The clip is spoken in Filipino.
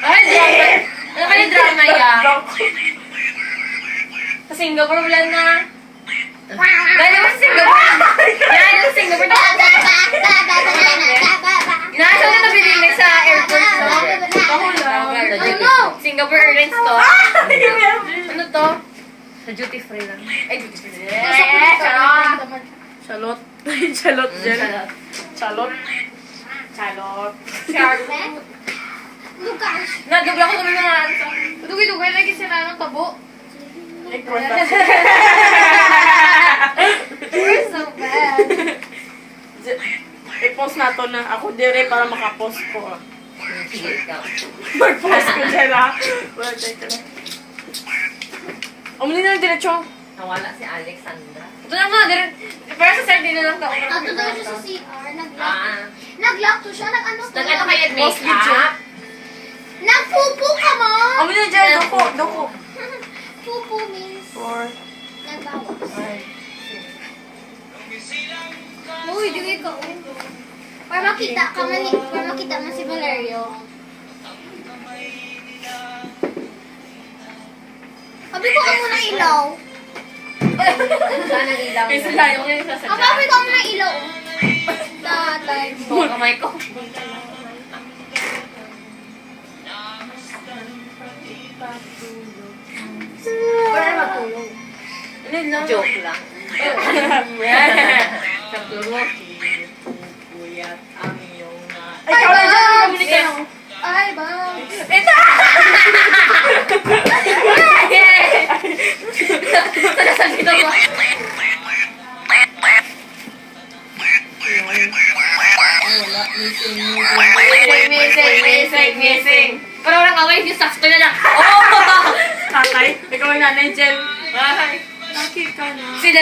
Ay, drama. Ano kaya drama yan? Sa Singapore, wala na. Dahil mo sa Singapore. Dahil sa Singapore. Nasa na nabili sa airport to. Singapore Airlines to. Ano to? Sa duty free lang. Ay, duty free. Chalot. Chalot dyan. Chalot. Chalot. Nadugla ko naman mga ano. Dugay-dugay lagi sila ng tabo. You're so bad. I-post na to na. Ako dire para makapost ko. Sige, ikaw. Mag-post ko dyan ha. Wala Umuli na diretsyo. Nawala si Alexandra. Ito na nga, pero sa side din na lang ka. Ato daw siya sa CR. Ah. Nag-lock to siya. Nag-ano to? Nag-ano kayo Post make video. up? Nagpupo ka mo! Umuli na dyan. Doko. Pupo means 4. nagbawas. Uy, di ka. Para makita ka man, para makita man si Valerio. Sabi ko ang muna ilaw. Saan ang ilaw? Kasi layo ko yung Ang sasadya. sabi ko ang muna ilaw. Tatay. Oo, kamay ko. Para matulog. Joke lang. Sa tulog. Puyat ang iyong na... Ay, Ikaw na dyan! Babs! Komunika na. Ay, ba? Saan dito mo? Missing. Pero walang away, yung sakto na lang. Oh! Tatay, ikaw yung nanay, Jen. Ay, nakita na. Sila